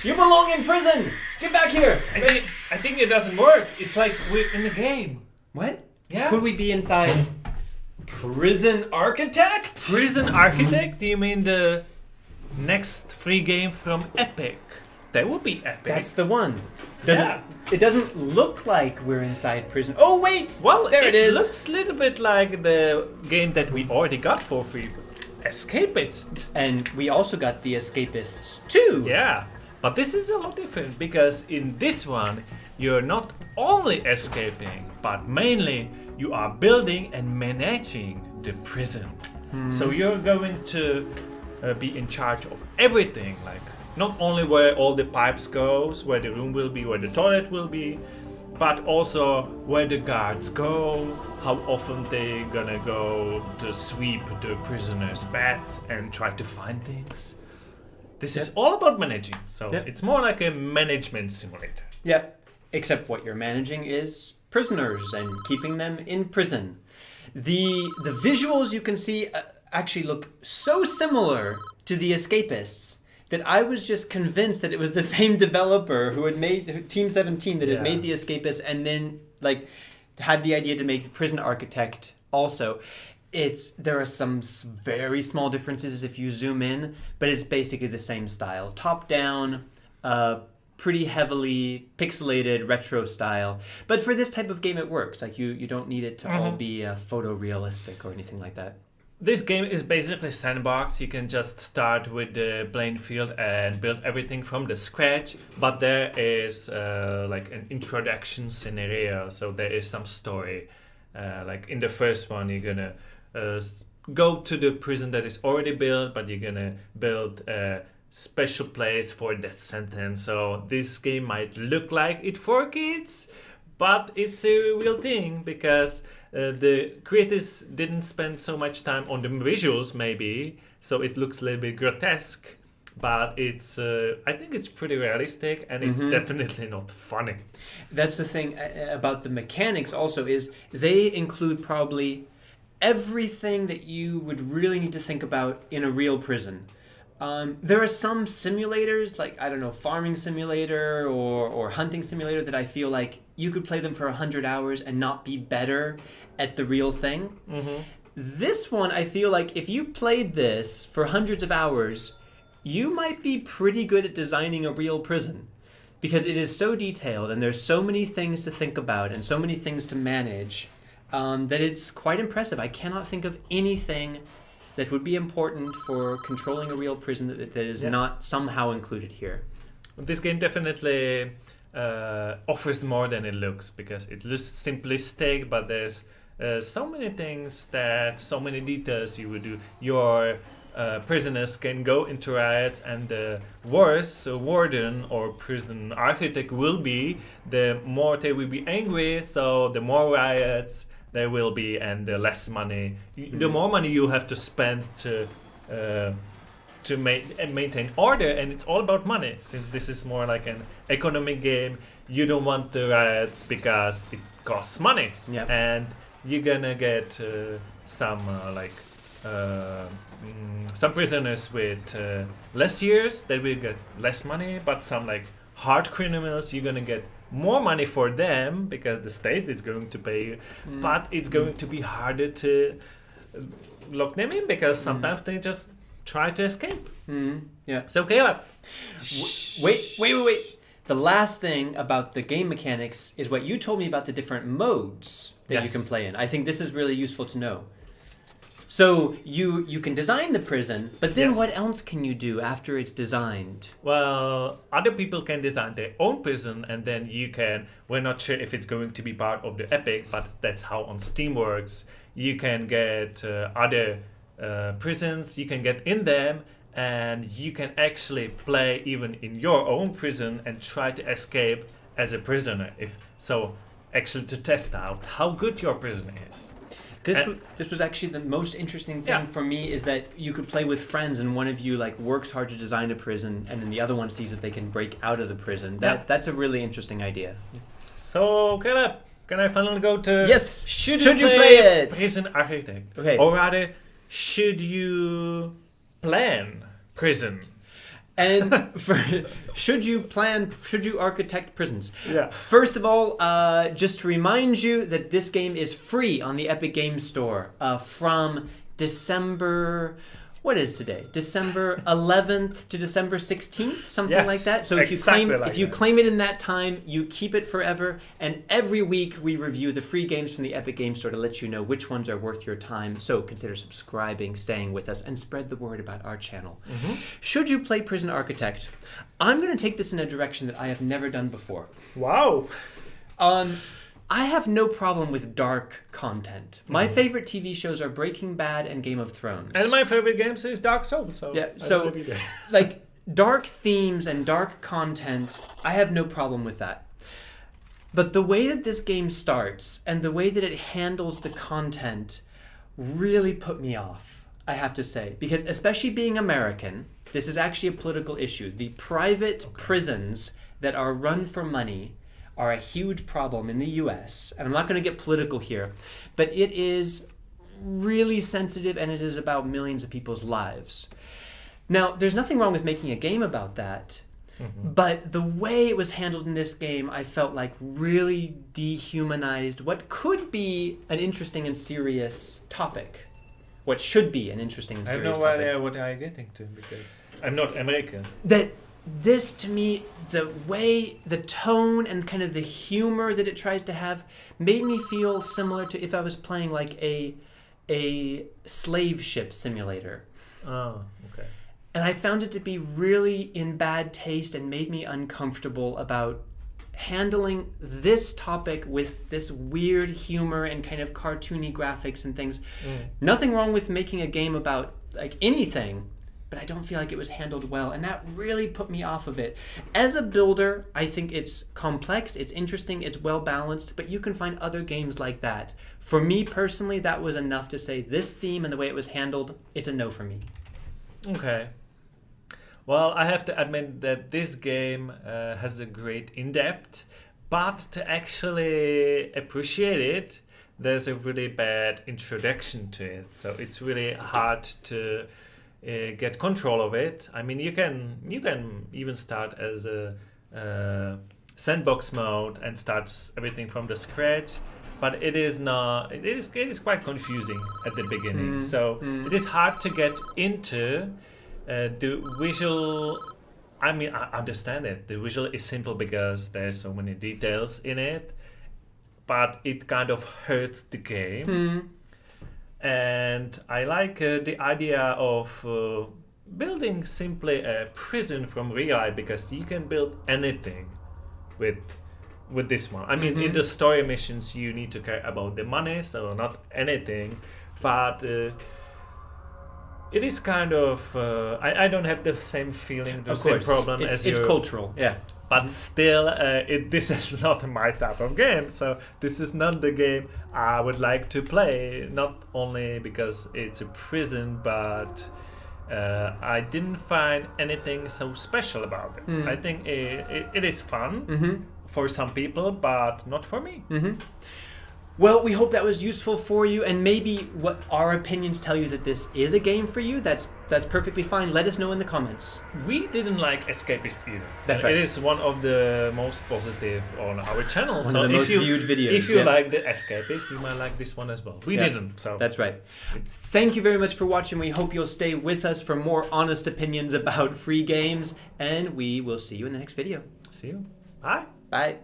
You belong in prison! Get back here! I think it doesn't work. It's like we're in a game. What? Yeah. Could we be inside Prison Architect? Prison Architect? Do you mean the next free game from Epic? That would be epic. That's the one. Yeah. It doesn't look like we're inside prison. Oh, wait! Well, there it is. It looks a little bit like the game that we already got for free. Escapist. And we also got the Escapists too. Yeah, but this is a lot different because in this one you're not only escaping, but mainly you are building and managing the prison. So you're going to be in charge of everything, like not only where all the pipes goes, where the room will be, where the toilet will be, but also where the guards go, how often they gonna go to sweep the prisoner's bed and try to find things. This is all about managing, so it's more like a management simulator. Yeah, except what you're managing is prisoners and keeping them in prison. The visuals you can see actually look so similar to the Escapists that I was just convinced that it was the same developer who had made Team 17 that had made the Escapists and then like had the idea to make the Prison Architect also. There are some very small differences if you zoom in, but it's basically the same style. Top down, pretty heavily pixelated retro style. But for this type of game it works. Like you don't need it to all be photorealistic or anything like that. This game is basically sandbox. You can just start with the playing field and build everything from the scratch. But there is like an introduction scenario, so there is some story. Like in the first one, you're gonna go to the prison that is already built, but you're gonna build a special place for that sentence. So this game might look like it for kids, but it's a real thing because the creators didn't spend so much time on the visuals, maybe, so it looks a little bit grotesque, but it's I think it's pretty realistic and it's definitely not funny. That's the thing about the mechanics also is they include probably everything that you would really need to think about in a real prison. There are some simulators, like, I don't know, farming simulator or hunting simulator that I feel like you could play them for 100 hours and not be better at the real thing. This one, I feel like if you played this for hundreds of hours, you might be pretty good at designing a real prison because it is so detailed and there's so many things to think about and so many things to manage that it's quite impressive. I cannot think of anything that would be important for controlling a real prison that is not somehow included here. This game definitely offers more than it looks because it looks simplistic, but there's so many things so many details you would do. Your prisoners can go into riots, and the worse a warden or prison architect will be, the more they will be angry, so the more riots there will be and the less money. The more money you have to spend to maintain order, and it's all about money. Since this is more like an economic game, you don't want the riots because it costs money. And you're gonna get some prisoners with less years, they will get less money, but some like hard criminals, you're gonna get more money for them because the state is going to pay you, but it's going to be harder to lock them in because sometimes they just try to escape. So Caleb, wait. The last thing about the game mechanics is what you told me about the different modes that you can play in. I think this is really useful to know. So you can design the prison, but then what else can you do after it's designed? Well, other people can design their own prison, and then you can, we're not sure if it's going to be part of the Epic, but that's how on Steam works. You can get other prisons, you can get in them, and you can actually play even in your own prison and try to escape as a prisoner. Actually to test out how good your prison is. This was actually the most interesting thing for me, is that you could play with friends and one of you like works hard to design a prison and then the other one sees if they can break out of the prison. That's a really interesting idea. So Caleb, can I finally go to should you play it? Prison Architect? Okay. Or rather, should you plan prison? And should you architect prisons? Yeah. First of all, just to remind you that this game is free on the Epic Games Store from December. What is today? December 11th to December 16th, something like that. So if you claim it in that time, you keep it forever. And every week we review the free games from the Epic Games Store to let you know which ones are worth your time. So consider subscribing, staying with us, and spread the word about our channel. Mm-hmm. Should you play Prison Architect? I'm going to take this in a direction that I have never done before. Wow. I have no problem with dark content. My favorite TV shows are Breaking Bad and Game of Thrones. And my favorite games is Dark Souls. So yeah, so like dark themes and dark content, I have no problem with that. But the way that this game starts and the way that it handles the content really put me off, I have to say. Because especially being American, this is actually a political issue. The private prisons that are run for money are a huge problem in the US. And I'm not going to get political here, but it is really sensitive and it is about millions of people's lives. Now, there's nothing wrong with making a game about that, but the way it was handled in this game, I felt like really dehumanized what could be an interesting and serious topic. What should be an interesting and serious topic. I have no idea what I'm getting to because I'm not American. This, to me, the way, the tone, and kind of the humor that it tries to have made me feel similar to if I was playing like a slave ship simulator. Oh, okay. And I found it to be really in bad taste and made me uncomfortable about handling this topic with this weird humor and kind of cartoony graphics and things. Nothing wrong with making a game about like anything, but I don't feel like it was handled well, and that really put me off of it. As a builder, I think it's complex, it's interesting, it's well balanced, but you can find other games like that. For me personally, that was enough to say this theme and the way it was handled, it's a no for me. Okay. Well, I have to admit that this game has a great in-depth, but to actually appreciate it, there's a really bad introduction to it. So it's really hard to get control of it. I mean, you can even start as a sandbox mode and start everything from the scratch, but it is not. It is quite confusing at the beginning. It is hard to get into the visual. I mean, I understand it. The visual is simple because there's so many details in it, but it kind of hurts the game. And I like the idea of building simply a prison from real life because you can build anything with this one. I mean, in the story missions, you need to care about the money, so not anything, but it is kind of I don't have the same feeling, the same problem as you. It's cultural, yeah. But still, this is not my type of game. So this is not the game I would like to play. Not only because it's a prison, but I didn't find anything so special about it. I think it is fun for some people, but not for me. Well, we hope that was useful for you, and maybe what our opinions tell you that this is a game for you. That's perfectly fine. Let us know in the comments. We didn't like Escapist either. That's right. It is one of the most positive on our channel. One of the most viewed videos. If you like the Escapist, you might like this one as well. We didn't, so that's right. Thank you very much for watching. We hope you'll stay with us for more honest opinions about free games, and we will see you in the next video. See you. Bye. Bye.